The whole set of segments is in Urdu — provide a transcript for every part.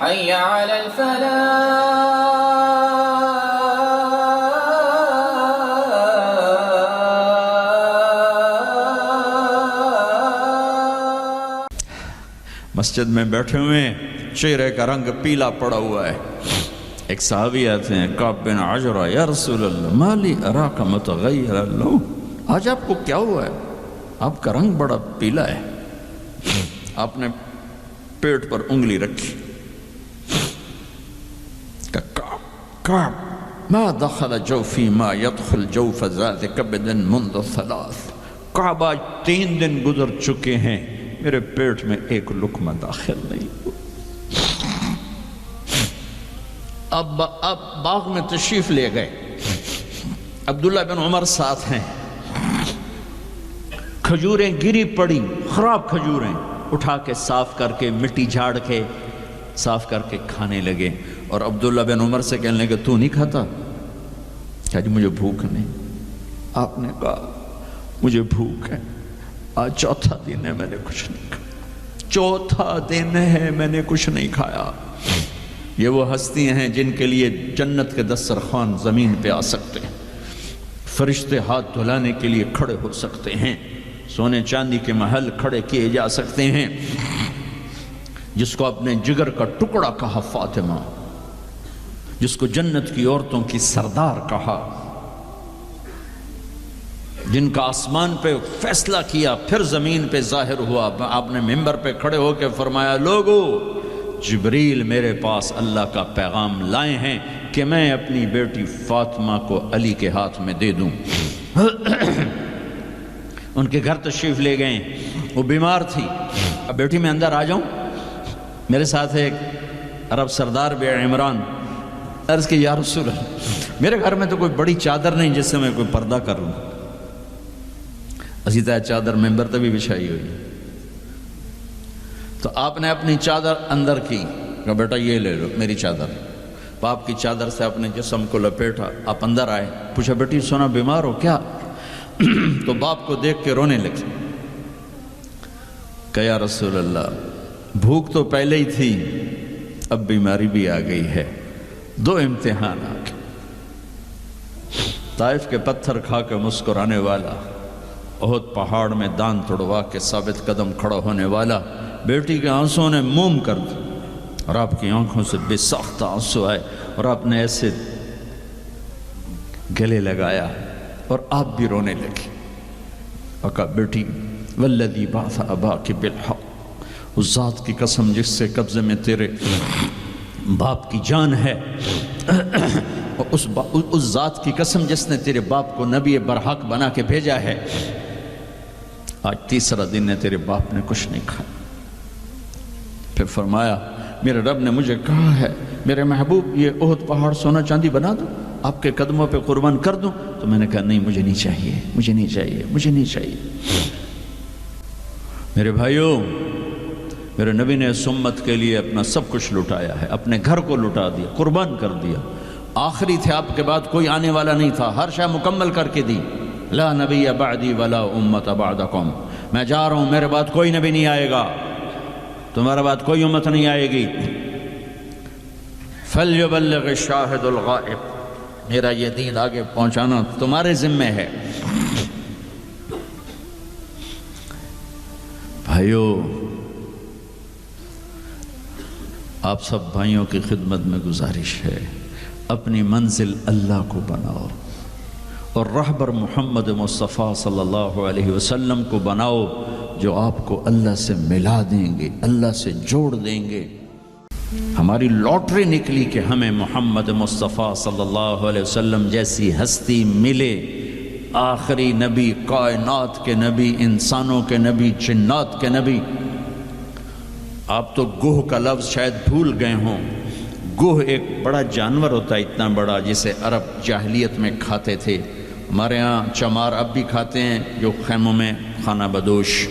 حي على الفلاح. مسجد میں بیٹھے ہوئے ہیں، چہرے کا رنگ پیلا پڑا ہوا ہے. ایک صحابی آتے ہیں، کعب بن عجرہ، یا رسول اللہ مالی اراک متغیر اللون، آج آپ کو کیا ہوا ہے؟ آپ کا رنگ بڑا پیلا ہے. آپ نے پیٹ پر انگلی رکھی. کعب ما دخل جوفی ما يدخل جوف ذات کبد منذ ثلاث. کعب آج 3 دن گزر چکے ہیں، میرے پیٹ میں ایک لقمہ داخل نہیں. اب باغ میں تشریف لے گئے. عبداللہ بن عمر ساتھ ہیں. کھجوریں گری پڑی، خراب کھجوریں اٹھا کے صاف کر کے مٹی جھاڑ کے صاف کر کے کھانے لگے. اور عبداللہ بن عمر سے کہنے لگے تو نہیں کھاتا؟ کہا جی مجھے بھوک نہیں. آپ نے کہا مجھے بھوک ہے، آج چوتھا دن ہے میں نے کچھ نہیں کھایا، چوتھا دن ہے میں نے کچھ نہیں کھایا. یہ وہ ہستیاں ہیں جن کے لیے جنت کے دسترخوان زمین پہ آ سکتے ہیں، فرشتے ہاتھ دھلانے کے لیے کھڑے ہو سکتے ہیں، سونے چاندی کے محل کھڑے کیے جا سکتے ہیں. جس کو اپنے جگر کا ٹکڑا کہا فاطمہ، جس کو جنت کی عورتوں کی سردار کہا، جن کا آسمان پہ فیصلہ کیا پھر زمین پہ ظاہر ہوا. آپ نے ممبر پہ کھڑے ہو کے فرمایا لوگو جبریل میرے پاس اللہ کا پیغام لائے ہیں کہ میں اپنی بیٹی فاطمہ کو علی کے ہاتھ میں دے دوں. ان کے گھر تشریف لے گئے، وہ بیمار تھی. اب بیٹی میں اندر آ جاؤں؟ میرے ساتھ ایک عرب سردار بے عمران. عرض کہ یا رسول اللہ میرے گھر میں تو کوئی بڑی چادر نہیں جس سے میں کوئی پردہ کر لوں. اسی طرح چادر ممبر تے بھی بچھائی ہوئی. تو آپ نے اپنی چادر اندر کی، کہا بیٹا یہ لے لو میری چادر. باپ کی چادر سے اپنے جسم کو لپیٹا. آپ اندر آئے، پوچھا بیٹی سونا بیمار ہو کیا؟ تو باپ کو دیکھ کے رونے لگے. کہ یا رسول اللہ بھوک تو پہلے ہی تھی، اب بیماری بھی آ گئی ہے، 2 امتحان آ گئے. طائف کے پتھر کھا کے مسکرانے والا، احد پہاڑ میں دان توڑوا کے ثابت قدم کھڑا ہونے والا، بیٹی کے آنسوں نے موم کر دی اور آپ کی آنکھوں سے بے ساختہ آنسو آئے اور آپ نے ایسے گلے لگایا اور آپ بھی رونے لگے. اور کہا بیٹی والذی بعث اباک بالحق، اس ذات کی قسم جس سے قبضے میں تیرے باپ کی جان ہے، اور اس ذات کی قسم جس نے تیرے باپ کو نبی برحق بنا کے بھیجا ہے، آج 3را دن ہے تیرے باپ نے کچھ نہیں کھایا. پھر فرمایا میرے رب نے مجھے کہا ہے میرے محبوب یہ احد پہاڑ سونا چاندی بنا دوں، آپ کے قدموں پہ قربان کر دوں؟ تو میں نے کہا نہیں مجھے نہیں چاہیے، مجھے نہیں چاہیے، مجھے نہیں چاہیے. میرے بھائیوں، میرے نبی نے اس امت کے لیے اپنا سب کچھ لٹایا ہے، اپنے گھر کو لٹا دیا، قربان کر دیا. آخری تھے، آپ کے بعد کوئی آنے والا نہیں تھا، ہر شے مکمل کر کے دی. لا نبی بعدی ولا امت بعدکم، میں جا رہا ہوں، میرے بعد کوئی نبی نہیں آئے گا، تمہارے بعد کوئی امت نہیں آئے گی. فَلْيُبَلِّغِ الشَّاهِدُ الْغَائِبُ، میرا یہ دین آگے پہنچانا تمہارے ذمہ ہے. بھائیو، آپ سب بھائیوں کی خدمت میں گزارش ہے، اپنی منزل اللہ کو بناؤ اور رہبر محمد مصطفیٰ صلی اللہ علیہ وسلم کو بناؤ جو آپ کو اللہ سے ملا دیں گے، اللہ سے جوڑ دیں گے. ہماری لاٹری نکلی کہ ہمیں محمد مصطفیٰ صلی اللہ علیہ وسلم جیسی ہستی ملے، آخری نبی، کائنات کے نبی، انسانوں کے نبی، جنات کے نبی. آپ تو گوہ کا لفظ شاید بھول گئے ہوں. گوہ ایک بڑا جانور ہوتا ہے، اتنا بڑا، جسے عرب جاہلیت میں کھاتے تھے. ہمارے ہاں چمار اب بھی کھاتے ہیں، جو خیموں میں خانہ بدوش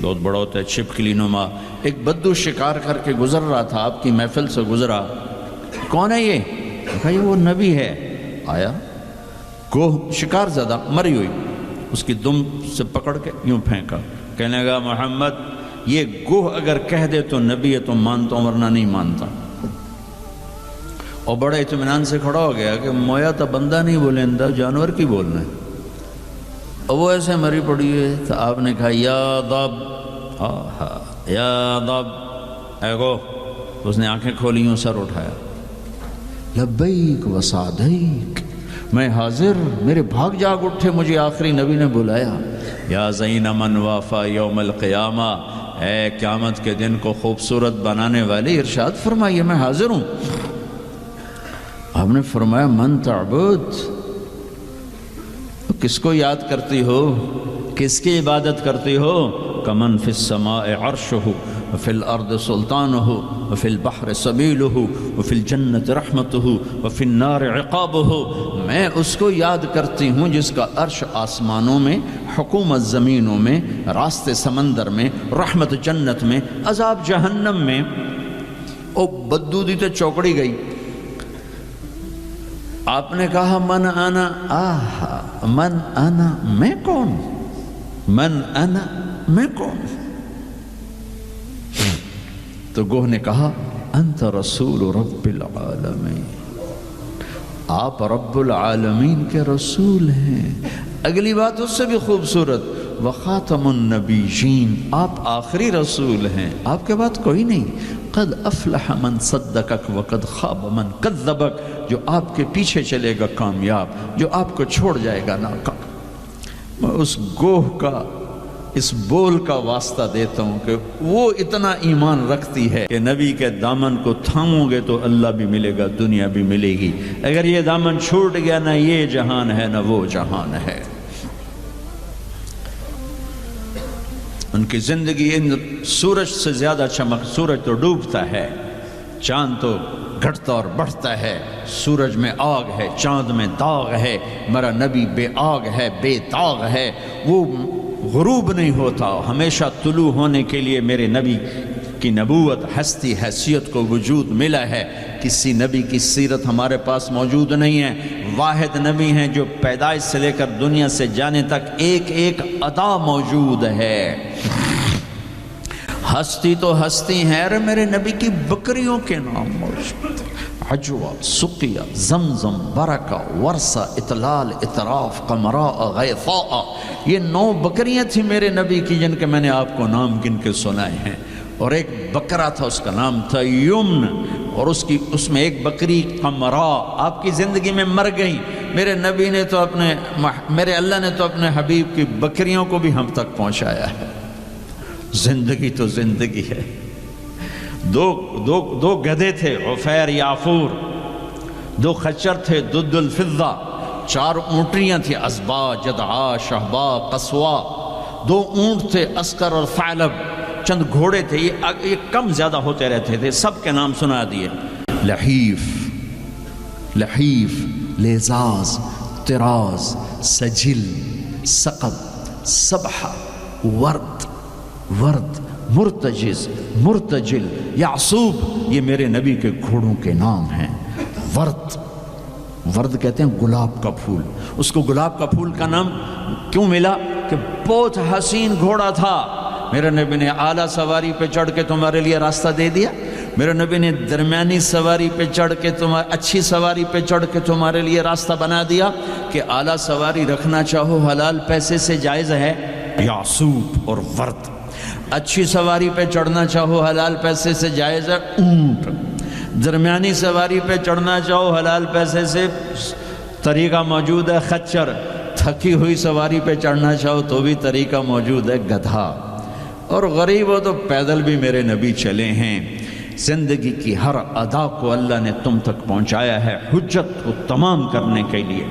بہت بڑا ہوتا ہے، چھپکلی نما. ایک بدو شکار کر کے گزر رہا تھا، آپ کی محفل سے گزرا. کون ہے یہ؟ کہا یہ وہ نبی ہے. آیا گوہ شکار زدہ مری ہوئی، اس کی دم سے پکڑ کے یوں پھینکا. کہنے لگا محمد یہ گوہ اگر کہہ دے تو نبی ہے تو مانتا ہوں ورنہ نہیں مانتا. اور بڑے اطمینان سے کھڑا ہو گیا کہ مویا تو بندہ نہیں بولندہ جانور کی بولنا ہے. اور وہ ایسے مری پڑی ہے. تو آپ نے کہا یا ضب، یا ضب، اے گو. اس نے آنکھیں کھولی، سر اٹھایا. لبیک و سعدیک، میں حاضر. میرے بھاگ جاگ اٹھے، مجھے آخری نبی نے بلایا. یا زین من وافا یوم القیامہ، اے قیامت کے دن کو خوبصورت بنانے والی، ارشاد فرمائیے میں حاضر ہوں. آپ نے فرمایا من تعبد، کس کو یاد کرتی ہو، کس کی عبادت کرتی ہو؟ کمن فی السماء عرشہ وفی الارض سلطانہ وفی البحر سبیلہ وفی الجنت رحمتہ وفی النار عقابہ. میں اس کو یاد کرتی ہوں جس کا عرش آسمانوں میں، حکومت زمینوں میں، راستے سمندر میں، رحمت جنت میں، عذاب جہنم میں. او بدو دی تے چوکڑی گئی. آپ نے کہا من انا، من انا، میں کون؟ من انا، میں کون؟ تو گوہ نے کہا انت رسول رب العالمین، آپ رب العالمین کے رسول ہیں. اگلی بات اس سے بھی خوبصورت، وخاتم النبیین، آپ آخری رسول ہیں، آپ کے بعد کوئی نہیں. قد افلح من صدقک وقد خاب من کذبک، جو آپ کے پیچھے چلے گا کامیاب، جو آپ کو چھوڑ جائے گا ناکام. میں اس گوہ کا، اس بول کا واسطہ دیتا ہوں کہ وہ اتنا ایمان رکھتی ہے کہ نبی کے دامن کو تھامو گے تو اللہ بھی ملے گا، دنیا بھی ملے گی. اگر یہ دامن چھوٹ گیا، نہ یہ جہان ہے نہ وہ جہان ہے. ان کی زندگی ان سورج سے زیادہ چمک. سورج تو ڈوبتا ہے، چاند تو گھٹتا اور بڑھتا ہے. سورج میں آگ ہے، چاند میں داغ ہے. میرا نبی بے آگ ہے، بے داغ ہے. وہ غروب نہیں ہوتا، ہمیشہ طلوع ہونے کے لیے میرے نبی کی نبوت، ہستی، حیثیت کو وجود ملا ہے. کسی نبی کی سیرت ہمارے پاس موجود نہیں ہے. واحد نبی ہیں جو پیدائش سے لے کر دنیا سے جانے تک ایک ایک ادا موجود ہے. ہستی تو ہستی ہیں. ارے میرے نبی کی بکریوں کے نام موجود، عجوہ، سقیہ، زمزم، برکہ، ورثہ، اطلال، اطراف، قمراء، غیثاء. یہ 9 بکریاں تھیں میرے نبی کی جن کے میں نے آپ کو نام گن کے سنائے ہیں. اور ایک بکرا تھا، اس کا نام تھا یمن، اور اس میں ایک بکری قمراء آپ کی زندگی میں مر گئی. میرے نبی نے تو میرے اللہ نے تو اپنے حبیب کی بکریوں کو بھی ہم تک پہنچایا ہے. زندگی تو زندگی ہے. دو گدھے تھے، عفیر، یافور. 2 خچر تھے، دد الفضہ. 4 اونٹریاں تھیں، ازبا، جدعا، شہبا، قصوا. 2 اونٹ تھے، اسکر اور ثعلب. چند گھوڑے تھے، یہ کم زیادہ ہوتے رہتے تھے. سب کے نام سنا دیے. لحیف، لیزاز، طراز، سجل، سقب، سبحہ، ورد، مرتجز، مرتجل، یعصوب. یہ میرے نبی کے گھوڑوں کے نام ہیں. ورد کہتے ہیں گلاب کا پھول. اس کو گلاب کا پھول کا نام کیوں ملا؟ کہ بہت حسین گھوڑا تھا. میرے نبی نے اعلیٰ سواری پہ چڑھ کے تمہارے لیے راستہ دے دیا. میرے نبی نے درمیانی سواری پہ چڑھ کے اچھی سواری پہ چڑھ کے تمہارے لیے راستہ بنا دیا کہ اعلیٰ سواری رکھنا چاہو حلال پیسے سے جائز ہے، یعصوب اور ورد. اچھی سواری پہ چڑھنا چاہو حلال پیسے سے جائز ہے، اونٹ. درمیانی سواری پہ چڑھنا چاہو حلال پیسے سے طریقہ موجود ہے، خچر. تھکی ہوئی سواری پہ چڑھنا چاہو تو بھی طریقہ موجود ہے، گدھا. اور غریب ہو تو پیدل بھی میرے نبی چلے ہیں. زندگی کی ہر ادا کو اللہ نے تم تک پہنچایا ہے حجت کو تمام کرنے کے لیے.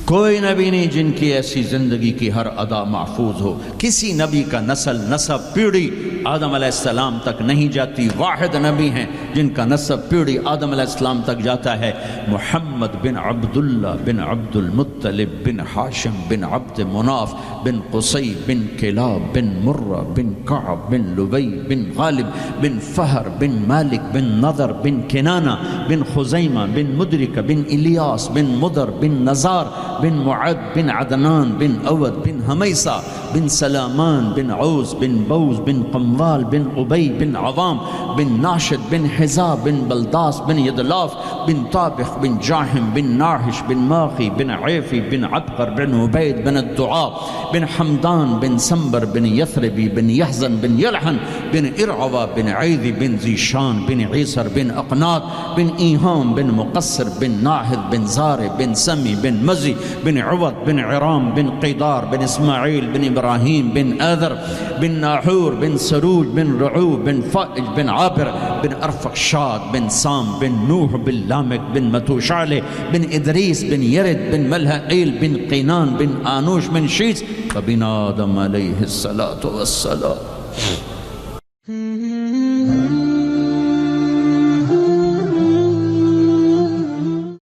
کوئی نبی نہیں جن کی ایسی زندگی کی ہر ادا محفوظ ہو. کسی نبی کا نسب پیڑھی آدم علیہ السلام تک نہیں جاتی. واحد نبی ہیں جن کا نسب پیڑھی آدم علیہ السلام تک جاتا ہے. محمد بن عبداللہ بن عبد المطلب بن ہاشم بن عبد مناف بن قصی بن کلاب بن مرہ بن کعب بن لبی بن غالب بن فہر بن مالک بن نضر بن کنانہ بن خزیمہ بن مدرک بن الیاس بن مدر بن نزار بن معد بن عدنان بن اود بن حمیسہ بن سلامان بن عوز بن بوز بن قم غموال بن أبي بن عوام بن ناشد بن حزاب بن بلداس بن يدلاف بن طابخ بن جاحم بن ناحش بن ماخي بن عيفي بن عبقر بن عبيد بن الدعاء بن حمدان بن سنبر بن يثربي بن يحزن بن يلحن بن إرعوى بن عيذي بن زيشان بن عيسر بن أقناط بن إيهام بن مقصر بن ناهض بن زاري بن سمي بن مزي بن عوض بن عرام بن قيدار بن إسماعيل بن إبراهيم بن آذر بن ناحور بن سروج بن رعوب بن فائج بن عابر بن أرفخشاد بن سام بن نوح بن لامك بن متوشعلة بن إدريس بن يرد بن ملهائيل بن قينان بن آنوش بن شيس وبن آدم عليه الصلاة والسلام.